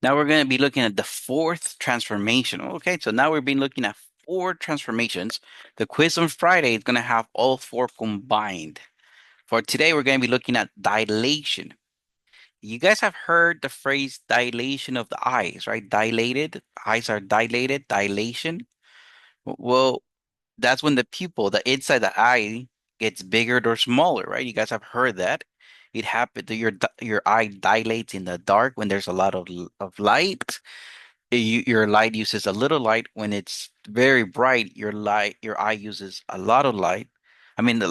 Now we're going to be looking at the fourth transformation. Okay, so now we've been looking at four transformations. The quiz on Friday is going to have all four combined. For today, we're going to be looking at dilation. You guys have heard the phrase dilation of the eyes, right? Dilated, eyes are dilated, dilation. Well, that's when the pupil, the inside the eye, gets bigger or smaller, right? You guys have heard that. It happens that your eye dilates in the dark when there's a lot of light. Your light uses a little light. When it's very bright, your eye uses a lot of light. I mean,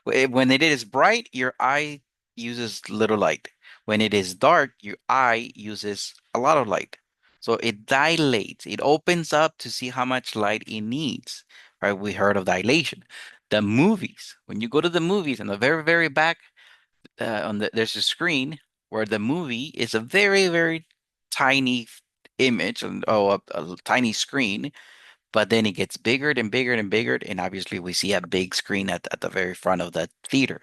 when it is bright, your eye uses little light. When it is dark, your eye uses a lot of light. So it dilates. It opens up to see how much light it needs. Right? We heard of dilation. The movies. When you go to the movies, in the very, very back, there's a screen where the movie is a very, very tiny image and a tiny screen, but then it gets bigger and bigger and bigger, and obviously we see a big screen at the very front of the theater.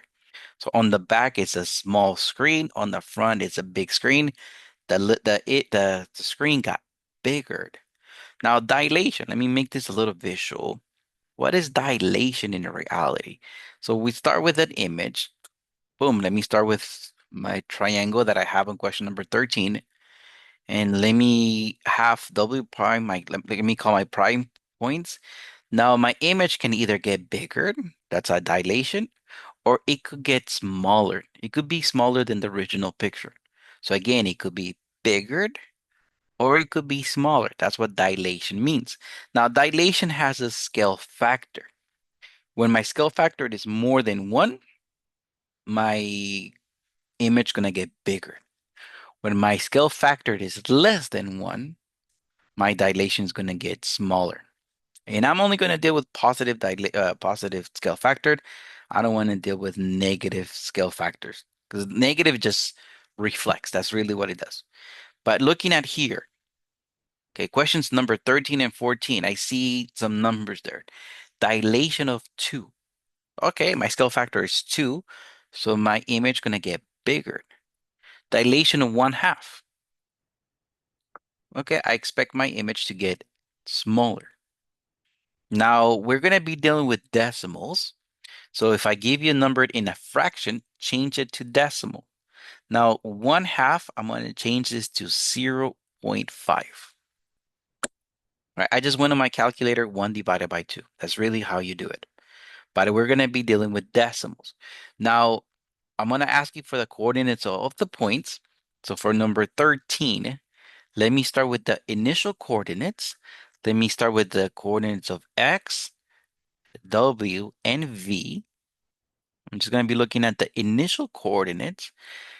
So on the back it's a small screen, on the front it's a big screen. The screen got bigger. Now dilation, let me make this a little visual. What is dilation in reality? So we start with an image. Boom, let me start with my triangle that I have on question number 13. And let me have W prime, let me call my prime points. Now my image can either get bigger, that's a dilation, or it could get smaller. It could be smaller than the original picture. So again, it could be bigger or it could be smaller. That's what dilation means. Now dilation has a scale factor. When my scale factor is more than one, my image gonna get bigger. When my scale factor is less than one, my dilation is going to get smaller. And I'm only going to deal with positive scale factor. I don't want to deal with negative scale factors because negative just reflects. That's really what it does. But looking at here, okay, questions number 13 and 14, I see some numbers there. Dilation of 2. Okay, my scale factor is 2, so my image going to get bigger. Dilation of 1/2. Okay, I expect my image to get smaller. Now we're going to be dealing with decimals. So if I give you a number in a fraction, change it to decimal. Now 1/2, I'm going to change this to 0.5. Right? I just went on my calculator, 1 divided by 2. That's really how you do it. But we're going to be dealing with decimals. Now I'm going to ask you for the coordinates of the points. So for number 13, let me start with the initial coordinates. Let me start with the coordinates of x, w, and v. I'm just going to be looking at the initial coordinates.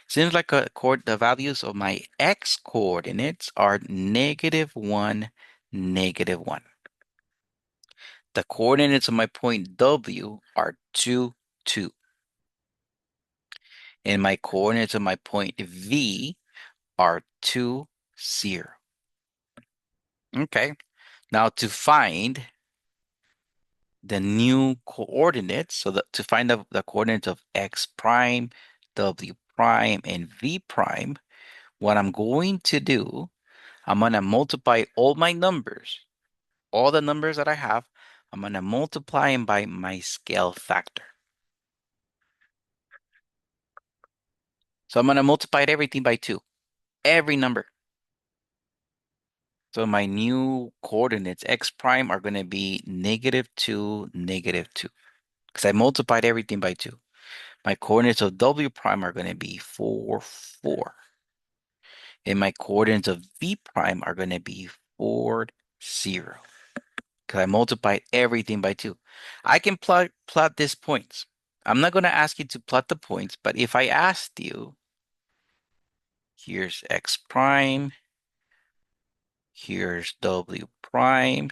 Seems like the values of my x coordinates are -1, -1. The coordinates of my point W are 2, 2. And my coordinates of my point V are 2, 0. Okay. Now to find the new coordinates, so that to find the coordinates of x prime, w prime, and v prime, what I'm going to do, I'm going to multiply all my numbers, all the numbers that I have, I'm going to multiply them by my scale factor. So I'm going to multiply everything by 2, every number. So my new coordinates, x prime, are going to be -2, -2, because I multiplied everything by 2. My coordinates of w prime are going to be 4, 4. And my coordinates of v prime are going to be 4, 0. Because I multiplied everything by 2. I can plot these points. I'm not going to ask you to plot the points, but if I asked you, here's x prime, here's w prime,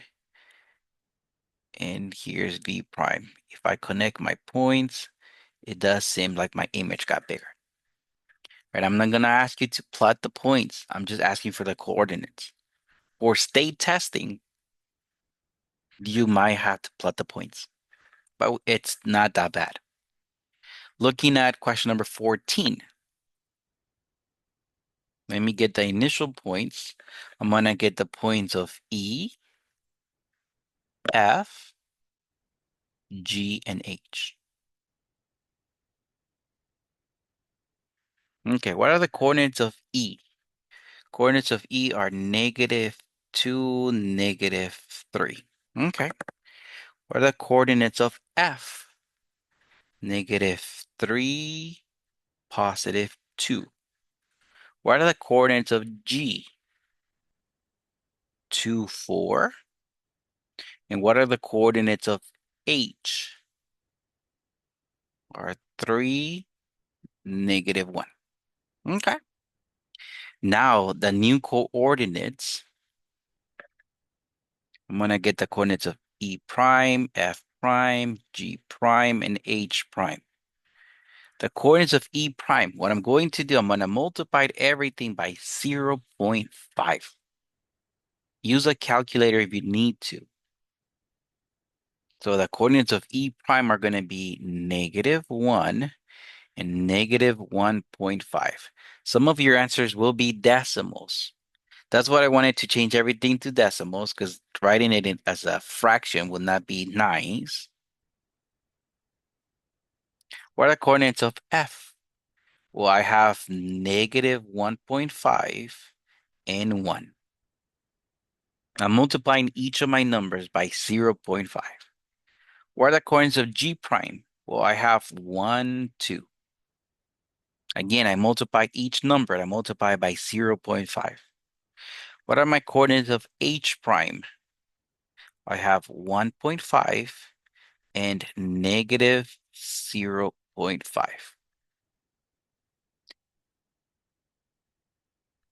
and here's v prime. If I connect my points, it does seem like my image got bigger. Right? I'm not going to ask you to plot the points. I'm just asking for the coordinates. For state testing, you might have to plot the points, but it's not that bad. Looking at question number 14. Let me get the initial points. I'm gonna get the points of E, F, G, and H. Okay, what are the coordinates of E? Coordinates of E are -2, -3. Okay. What are the coordinates of F? -3, +2. What are the coordinates of G? 2, 4. And what are the coordinates of H? Are 3, -1. Okay. Now the new coordinates, I'm gonna get the coordinates of E prime, F prime, G prime, and H prime. The coordinates of E prime, what I'm going to do, I'm gonna multiply everything by 0.5. Use a calculator if you need to. So the coordinates of E prime are gonna be -1 and -1.5. Some of your answers will be decimals. That's what I wanted to change everything to decimals because writing it in, as a fraction would not be nice. What are the coordinates of F? Well, I have -1.5 and 1. I'm multiplying each of my numbers by 0.5. What are the coordinates of G prime? Well, I have 1, 2. Again, I multiply each number. I multiply by 0.5. What are my coordinates of H prime? I have 1.5 and -0.5.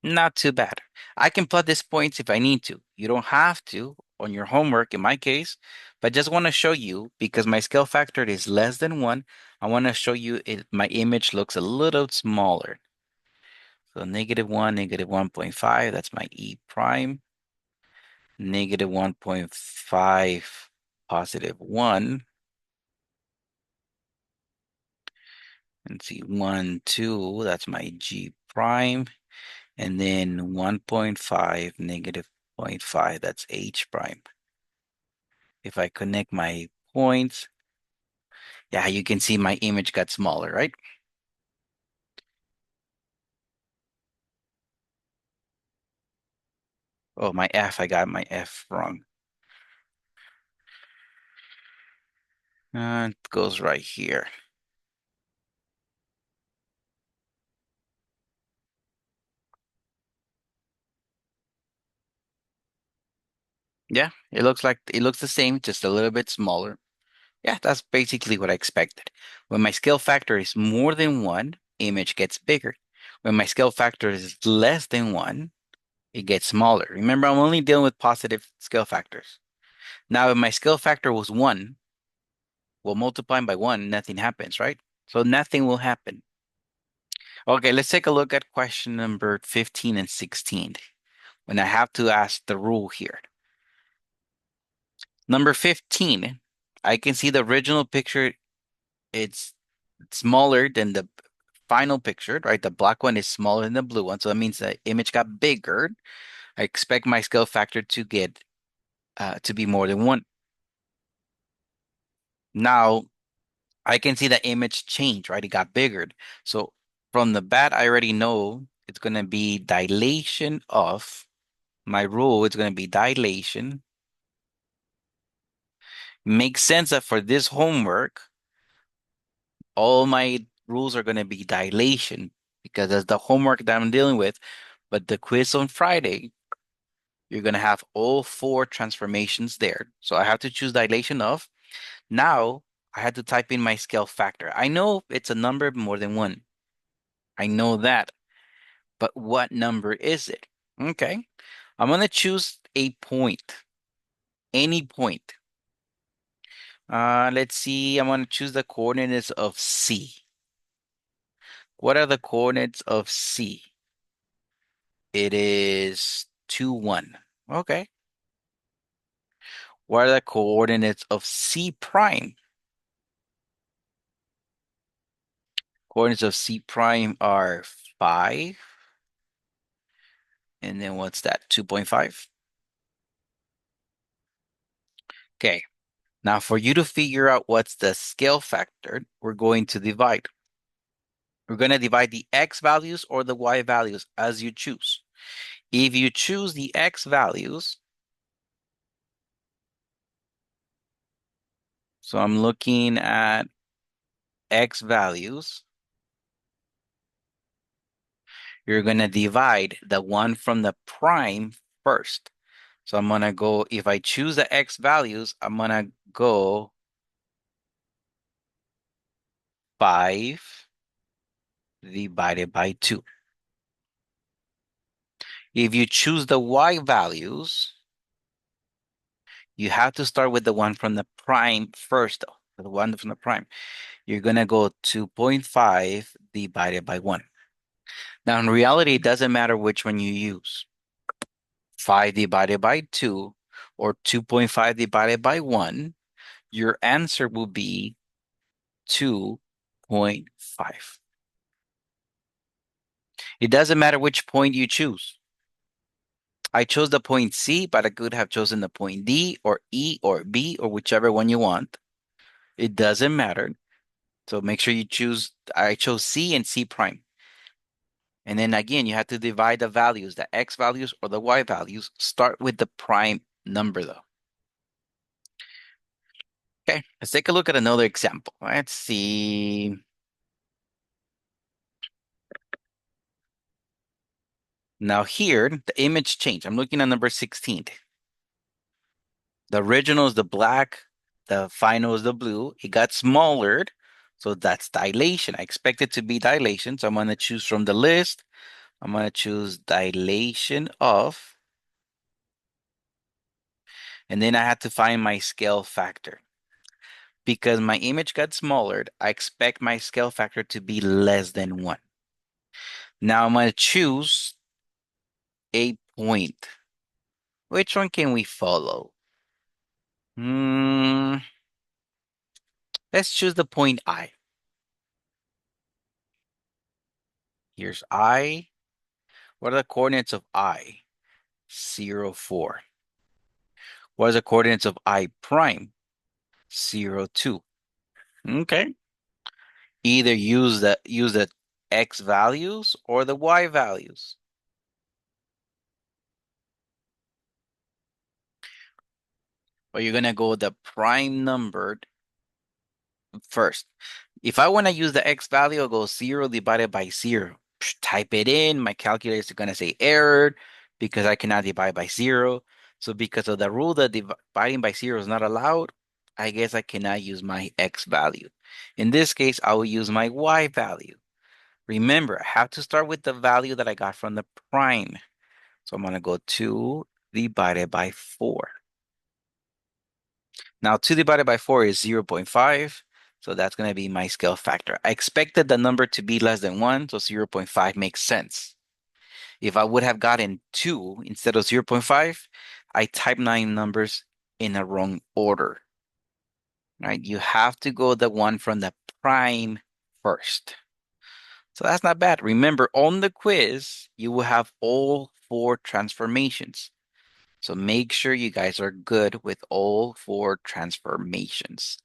Not too bad. I can plot these points if I need to. You don't have to on your homework in my case, but just want to show you because my scale factor is less than 1. I want to show you my image looks a little smaller. So -1, -1.5, that's my E prime. -1.5, +1. Let's see, 1, 2, that's my G prime. And then 1.5, -0.5, that's H prime. If I connect my points, yeah, you can see my image got smaller, right? Oh, my F, I got my F wrong. It goes right here. Yeah, it looks the same, just a little bit smaller. Yeah, that's basically what I expected. When my scale factor is more than 1, image gets bigger. When my scale factor is less than 1, it gets smaller. Remember, I'm only dealing with positive scale factors. Now, if my scale factor was 1, well, multiplying by 1, nothing happens, right? So nothing will happen. Okay, let's take a look at question number 15 and 16. When I have to ask the rule here. Number 15, I can see the original picture, it's smaller than the final picture, right? The black one is smaller than the blue one, so that means the image got bigger. I expect my scale factor to get to be more than 1. Now, I can see the image change, right? It got bigger. So from the bat, I already know it's going to be dilation of my rule. It's going to be dilation. Makes sense that for this homework, all my rules are going to be dilation because that's the homework that I'm dealing with. But the quiz on Friday, you're going to have all 4 transformations there. So I have to choose dilation of. Now I had to type in my scale factor. I know it's a number more than 1. I know that. But what number is it? Okay. I'm going to choose a point, any point. Let's see. I'm going to choose the coordinates of C. What are the coordinates of C? It is 2, 1. Okay. What are the coordinates of C prime? Coordinates of C prime are 5, And then what's that? 2.5. Okay. Now for you to figure out what's the scale factor, we're going to divide. We're going to divide the x values or the y values as you choose. If you choose the x values, so I'm looking at x values, you're going to divide the one from the prime first. So I'm going to go, if I choose the x values, I'm going to go 5 divided by 2. If you choose the y values, you have to start with the one from the prime first, though. The one from the prime. You're going to go 2.5 divided by 1. Now, in reality, it doesn't matter which one you use. 5 divided by 2 or 2.5 divided by 1, your answer will be 2.5. It doesn't matter which point you choose. I chose the point C, but I could have chosen the point D or E or B or whichever one you want. It doesn't matter. So make sure you choose, I chose C and C prime. And then again, you have to divide the values, the X values or the Y values. Start with the prime number though. Okay, let's take a look at another example. Let's see. Now here, the image changed. I'm looking at number 16. The original is the black, the final is the blue. It got smaller, so that's dilation. I expect it to be dilation, so I'm going to choose from the list. I'm going to choose dilation of, and then I have to find my scale factor. Because my image got smaller, I expect my scale factor to be less than 1. Now I'm going to choose a point. Which one can we follow? Hmm, let's choose the point I. Here's I. What are the coordinates of I? 0, 4. What are the coordinates of I prime? 0, 2. Okay. Either use the x values or the y values. But you're gonna go with the prime number first. If I want to use the x value, I'll go 0 divided by 0. Type it in. My calculator is going to say error because I cannot divide by 0. So because of the rule that dividing by 0 is not allowed, I guess I cannot use my x value. In this case, I will use my y value. Remember, I have to start with the value that I got from the prime. So I'm going to go 2 divided by 4. Now 2 divided by 4 is 0.5. So that's going to be my scale factor. I expected the number to be less than 1, so 0.5 makes sense. If I would have gotten 2 instead of 0.5, I typed 9 numbers in a wrong order. Right? You have to go the one from the prime first. So that's not bad. Remember, on the quiz, you will have all 4 transformations. So make sure you guys are good with all 4 transformations.